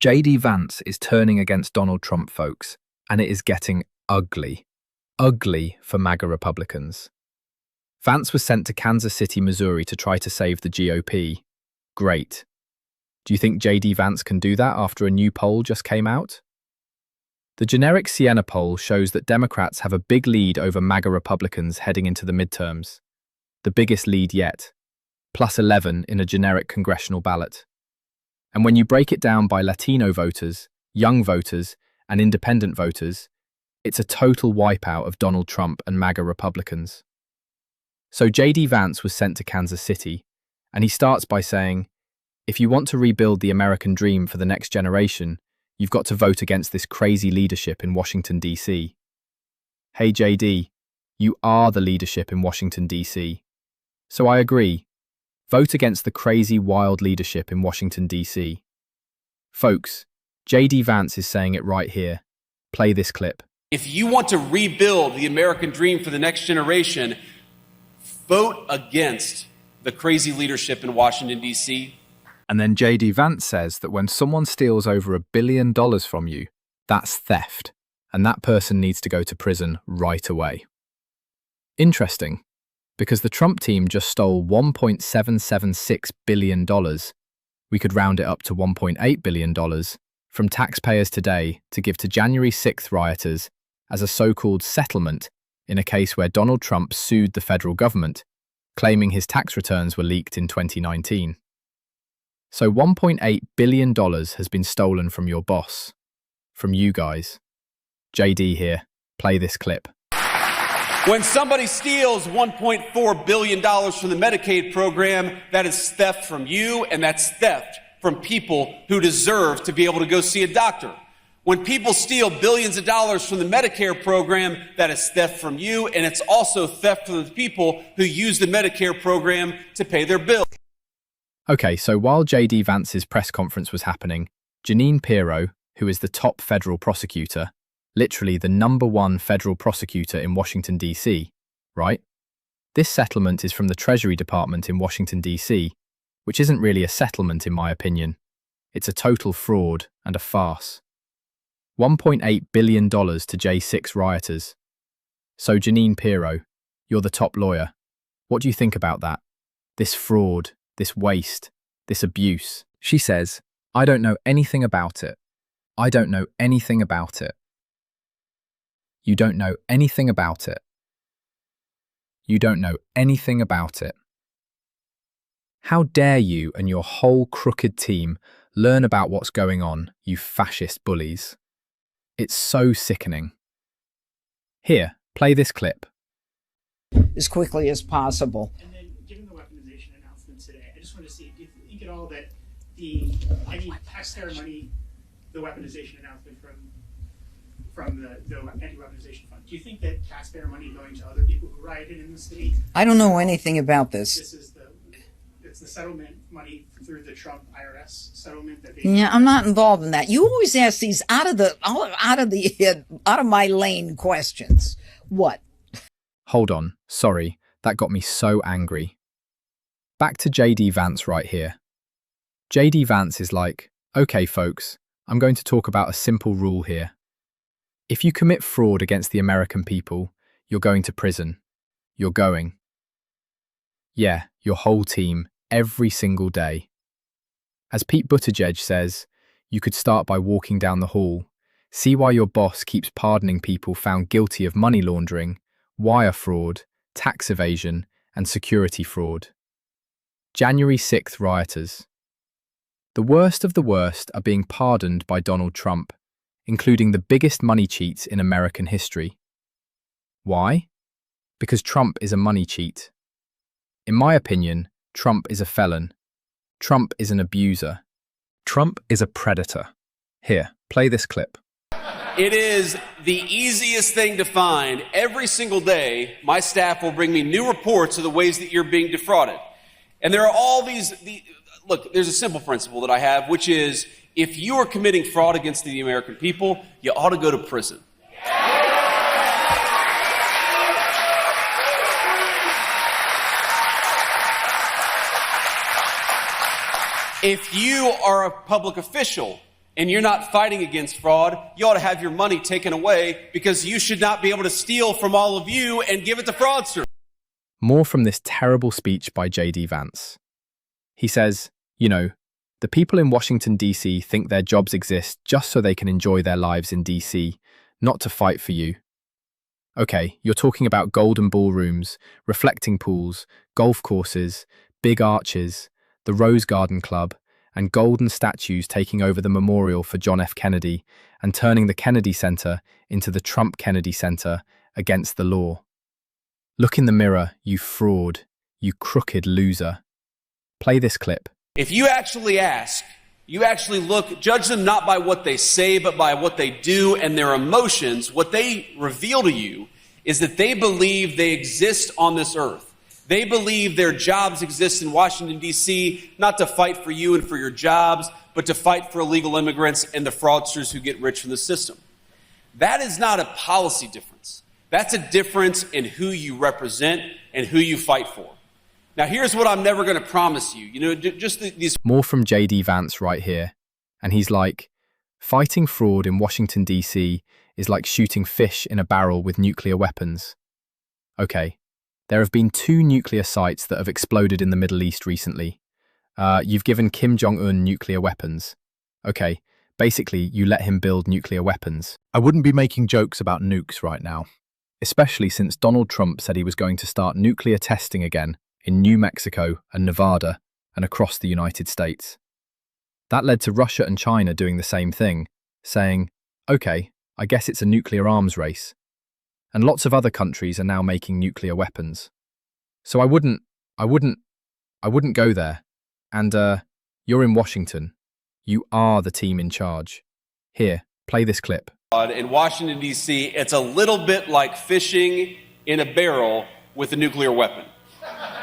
JD Vance is turning against Donald Trump, folks, and it is getting ugly. Ugly for MAGA Republicans. Vance was sent to Kansas City, Missouri to try to save the GOP. Great. Do you think JD Vance can do that after a new poll just came out? The generic Siena poll shows that Democrats have a big lead over MAGA Republicans heading into the midterms. The biggest lead yet, plus 11 in a generic congressional ballot. And when you break it down by Latino voters, young voters, and independent voters, it's a total wipeout of Donald Trump and MAGA Republicans. So JD Vance was sent to Kansas City, and he starts by saying, if you want to rebuild the American dream for the next generation, you've got to vote against this crazy leadership in Washington, D.C. Hey JD, you are the leadership in Washington, D.C. So I agree. Vote against the crazy, wild leadership in Washington, D.C. Folks, JD Vance is saying it right here. Play this clip. If you want to rebuild the American dream for the next generation, vote against the crazy leadership in Washington, D.C. And then JD Vance says that when someone steals over $1 billion from you, that's theft, and that person needs to go to prison right away. Interesting, because the Trump team just stole $1.776 billion, we could round it up to $1.8 billion, from taxpayers today to give to January 6th rioters as a so-called settlement in a case where Donald Trump sued the federal government, claiming his tax returns were leaked in 2019. So $1.8 billion has been stolen from your boss, from you guys. JD here, play this clip. When somebody steals $1.4 billion from the Medicaid program, that is theft from you, and that's theft from people who deserve to be able to go see a doctor. When people steal billions of dollars from the Medicare program, that is theft from you, and it's also theft from the people who use the Medicare program to pay their bills. Okay, so while JD Vance's press conference was happening, Jeanine Pirro, who is the top federal prosecutor, literally the #1 federal prosecutor in Washington, D.C., right? This settlement is from the Treasury Department in Washington, D.C., which isn't really a settlement in my opinion. It's a total fraud and a farce. $1.8 billion to J6 rioters. So Jeanine Pirro, you're the top lawyer. What do you think about that? This fraud, this waste, this abuse. She says, I don't know anything about it. I don't know anything about it. You don't know anything about it. You don't know anything about it. How dare you and your whole crooked team learn about what's going on, you fascist bullies. It's so sickening. Here, play this clip. As quickly as possible. And then, given the weaponization announcement today, I just want to see, do you think at all that any taxpayer money, the weaponization announcement from the anti-weaponization fund, do you think that taxpayer money going to other people who rioted in the city? I don't know anything about this. It's the settlement money through the Trump IRS settlement that they. Yeah, I'm not involved in that. You always ask these out of my lane questions. What? Hold on, sorry, that got me so angry. Back to JD Vance right here. JD Vance is like, okay folks, I'm going to talk about a simple rule here. If you commit fraud against the American people, you're going to prison. You're going. Yeah, your whole team, every single day. As Pete Buttigieg says, you could start by walking down the hall, see why your boss keeps pardoning people found guilty of money laundering, wire fraud, tax evasion, and security fraud. January 6th rioters. The worst of the worst are being pardoned by Donald Trump, including the biggest money cheats in American history. Why? Because Trump is a money cheat. In my opinion, Trump is a felon. Trump is an abuser. Trump is a predator. Here, play this clip. It is the easiest thing to find. Every single day, my staff will bring me new reports of the ways that you're being defrauded. And there are all these look, there's a simple principle that I have, which is if you are committing fraud against the American people, you ought to go to prison. If you are a public official and you're not fighting against fraud, you ought to have your money taken away because you should not be able to steal from all of you and give it to fraudsters. More from this terrible speech by J.D. Vance. He says, the people in Washington, D.C. think their jobs exist just so they can enjoy their lives in D.C., not to fight for you. Okay, you're talking about golden ballrooms, reflecting pools, golf courses, big arches, the Rose Garden Club, and golden statues taking over the memorial for John F. Kennedy and turning the Kennedy Center into the Trump Kennedy Center against the law. Look in the mirror, you fraud, you crooked loser. Play this clip. If you actually ask, you actually judge them not by what they say, but by what they do and their emotions. What they reveal to you is that they believe they exist on this earth. They believe their jobs exist in Washington, D.C., not to fight for you and for your jobs, but to fight for illegal immigrants and the fraudsters who get rich from the system. That is not a policy difference. That's a difference in who you represent and who you fight for. Now, here's what I'm never going to promise you. These. More from J.D. Vance right here. And he's like, fighting fraud in Washington, D.C. is like shooting fish in a barrel with nuclear weapons. Okay, there have been 2 nuclear sites that have exploded in the Middle East recently. You've given Kim Jong-un nuclear weapons. Okay, basically, you let him build nuclear weapons. I wouldn't be making jokes about nukes right now, especially since Donald Trump said he was going to start nuclear testing again in New Mexico and Nevada and across the United States. That led to Russia and China doing the same thing, saying, okay, I guess it's a nuclear arms race. And lots of other countries are now making nuclear weapons. So I wouldn't go there. And you're in Washington. You are the team in charge. Here, play this clip. In Washington, D.C., it's a little bit like fishing in a barrel with a nuclear weapon.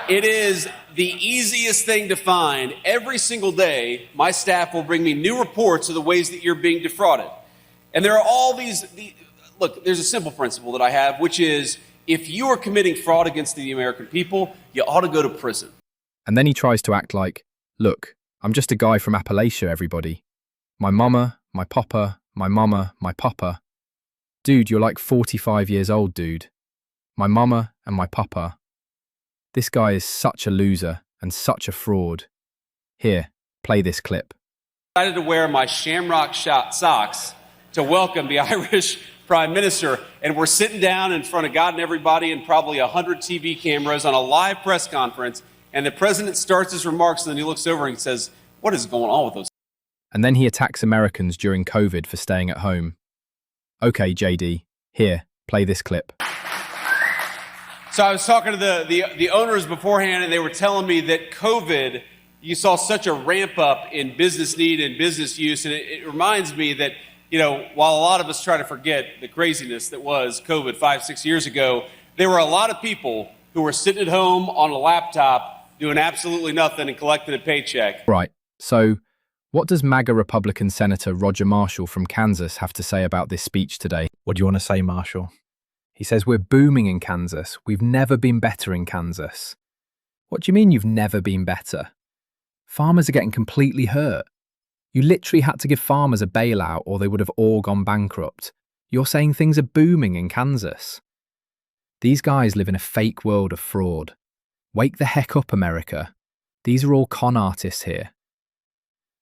It is the easiest thing to find. Every single day, my staff will bring me new reports of the ways that you're being defrauded. And there are all these look, there's a simple principle that I have, which is if you are committing fraud against the American people, you ought to go to prison. And then he tries to act like, look, I'm just a guy from Appalachia, everybody. My mama, my papa, my mama, my papa. Dude, you're like 45 years old, dude. My mama and my papa. This guy is such a loser and such a fraud. Here, play this clip. I decided to wear my shamrock socks to welcome the Irish Prime Minister, and we're sitting down in front of God and everybody and probably 100 TV cameras on a live press conference, and the president starts his remarks and then he looks over and says, what is going on with those? And then he attacks Americans during COVID for staying at home. Okay, JD, here, play this clip. So I was talking to the owners beforehand, and they were telling me that COVID, you saw such a ramp up in business need and business use, and it reminds me that, while a lot of us try to forget the craziness that was COVID 5-6 years ago, there were a lot of people who were sitting at home on a laptop doing absolutely nothing and collecting a paycheck. Right, so what does MAGA Republican Senator Roger Marshall from Kansas have to say about this speech today? What do you want to say, Marshall? He says, we're booming in Kansas. We've never been better in Kansas. What do you mean you've never been better? Farmers are getting completely hurt. You literally had to give farmers a bailout or they would have all gone bankrupt. You're saying things are booming in Kansas. These guys live in a fake world of fraud. Wake the heck up, America. These are all con artists here.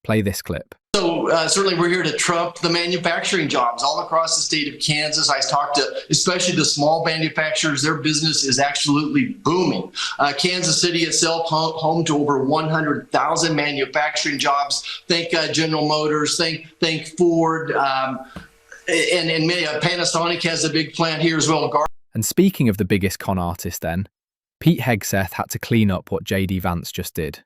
Play this clip. So certainly we're here to trump the manufacturing jobs all across the state of Kansas. I talked to especially the small manufacturers. Their business is absolutely booming. Kansas City itself home to over 100,000 manufacturing jobs. Think General Motors, think Ford, and Panasonic has a big plant here as well. And speaking of the biggest con artist then, Pete Hegseth had to clean up what J.D. Vance just did.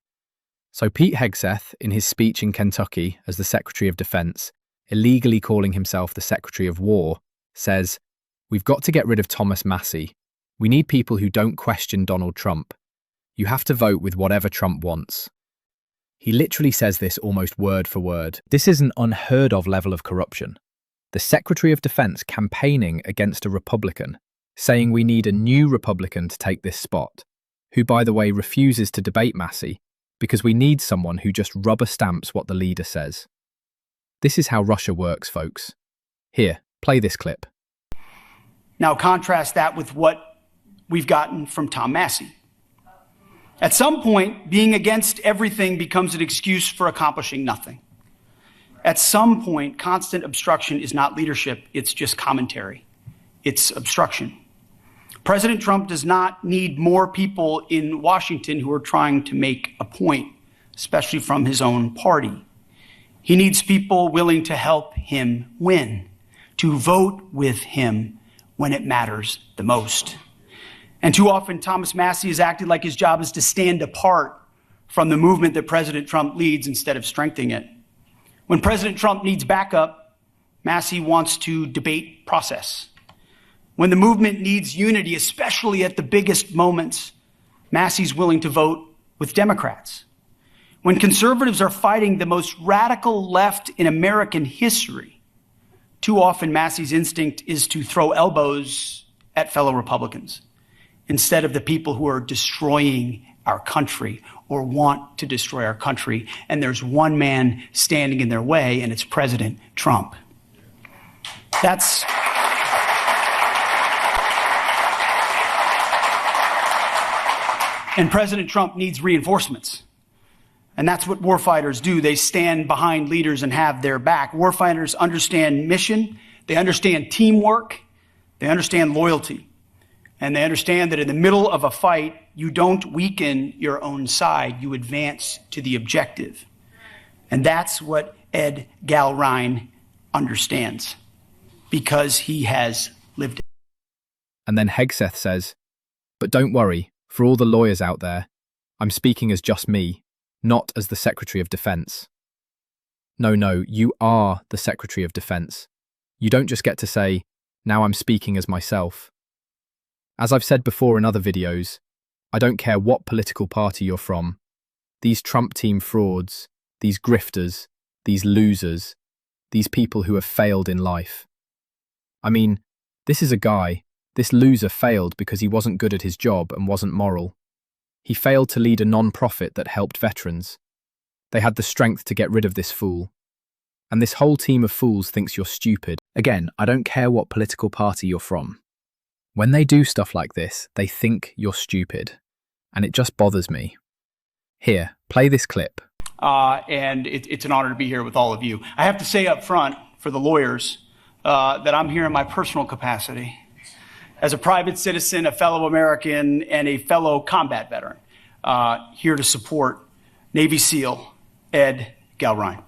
So Pete Hegseth, in his speech in Kentucky as the Secretary of Defense, illegally calling himself the Secretary of War, says, we've got to get rid of Thomas Massie. We need people who don't question Donald Trump. You have to vote with whatever Trump wants. He literally says this almost word for word. This is an unheard of level of corruption. The Secretary of Defense campaigning against a Republican, saying we need a new Republican to take this spot, who, by the way, refuses to debate Massie, because we need someone who just rubber stamps what the leader says. This is how Russia works, folks. Here, play this clip. Now contrast that with what we've gotten from Tom Massey. At some point, being against everything becomes an excuse for accomplishing nothing. At some point, constant obstruction is not leadership, it's just commentary. It's obstruction. President Trump does not need more people in Washington who are trying to make a point, especially from his own party. He needs people willing to help him win, to vote with him when it matters the most. And too often, Thomas Massey has acted like his job is to stand apart from the movement that President Trump leads instead of strengthening it. When President Trump needs backup, Massey wants to debate process. When the movement needs unity, especially at the biggest moments, Massey's willing to vote with Democrats. When conservatives are fighting the most radical left in American history, too often Massey's instinct is to throw elbows at fellow Republicans instead of the people who are destroying our country or want to destroy our country. And there's one man standing in their way, and it's President Trump. And President Trump needs reinforcements. And that's what warfighters do. They stand behind leaders and have their back. Warfighters understand mission, they understand teamwork, they understand loyalty. And they understand that in the middle of a fight, you don't weaken your own side, you advance to the objective. And that's what Ed Galrine understands, because he has lived it. And then Hegseth says, "But don't worry, for all the lawyers out there, I'm speaking as just me, not as the Secretary of Defense." No, you are the Secretary of Defense. You don't just get to say, "Now I'm speaking as myself." As I've said before in other videos, I don't care what political party you're from. These Trump team frauds, these grifters, these losers, these people who have failed in life. I mean, this is a guy, this loser failed because he wasn't good at his job and wasn't moral. He failed to lead a non-profit that helped veterans. They had the strength to get rid of this fool. And this whole team of fools thinks you're stupid. Again, I don't care what political party you're from. When they do stuff like this, they think you're stupid. And it just bothers me. Here, play this clip. And it's an honor to be here with all of you. I have to say up front, for the lawyers, that I'm here in my personal capacity as a private citizen, a fellow American, and a fellow combat veteran, here to support Navy SEAL Ed Galrine.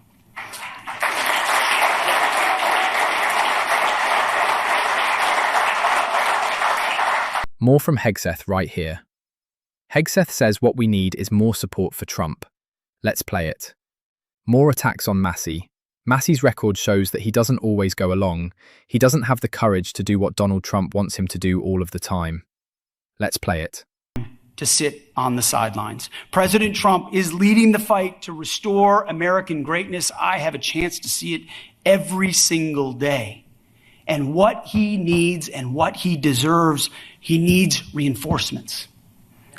More from Hegseth right here. Hegseth says what we need is more support for Trump. Let's play it. More attacks on Massey. Massey's record shows that he doesn't always go along. He doesn't have the courage to do what Donald Trump wants him to do all of the time. Let's play it. To sit on the sidelines. President Trump is leading the fight to restore American greatness. I have a chance to see it every single day. And what he needs and what he deserves, he needs reinforcements.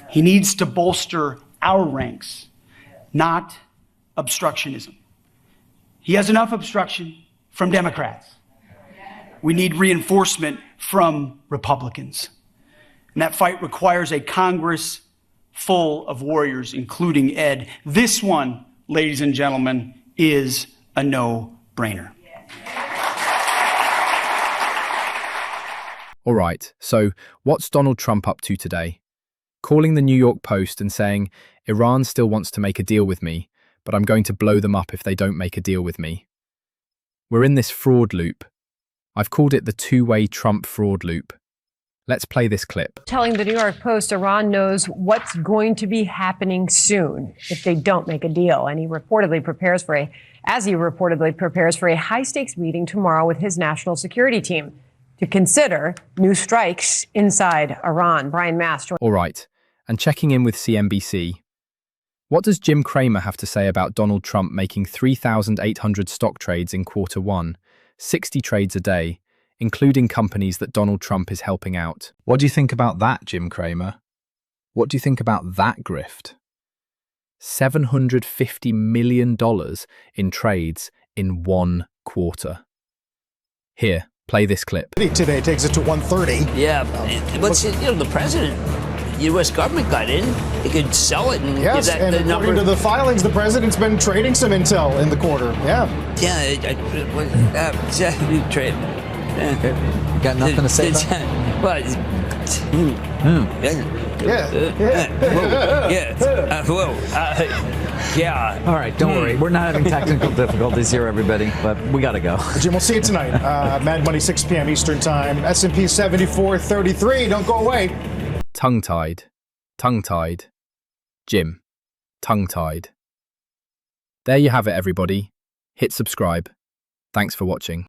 He needs to bolster our ranks, not obstructionism. He has enough obstruction from Democrats. We need reinforcement from Republicans. And that fight requires a Congress full of warriors, including Ed. This one, ladies and gentlemen, is a no-brainer. All right, so what's Donald Trump up to today? Calling the New York Post and saying, Iran still wants to make a deal with me, but I'm going to blow them up if they don't make a deal with me. We're in this fraud loop. I've called it the two-way Trump fraud loop. Let's play this clip. Telling the New York Post Iran knows what's going to be happening soon if they don't make a deal. And he reportedly prepares for a high-stakes meeting tomorrow with his national security team to consider new strikes inside Iran. Brian Mast. All right, and checking in with CNBC. What does Jim Cramer have to say about Donald Trump making 3,800 stock trades in Q1, 60 trades a day, including companies that Donald Trump is helping out? What do you think about that, Jim Cramer? What do you think about that grift? $750 million in trades in 1 quarter. Here, play this clip. Today takes it to 130. Yeah, but the president, the U.S. government got in. They could sell it and Yes, give that and the according number. to the filings, the president's been trading some intel in the quarter. Yeah. Trade. Got nothing to say about it? Well, yeah. All right, don't worry. We're not having technical difficulties here, everybody, but we got to go. Jim, we'll see you tonight. Mad Money, 6 p.m. Eastern Time. S&P 7433. Don't go away. Tongue-tied. Tongue-tied. Jim. Tongue-tied. There you have it, everybody. Hit subscribe. Thanks for watching.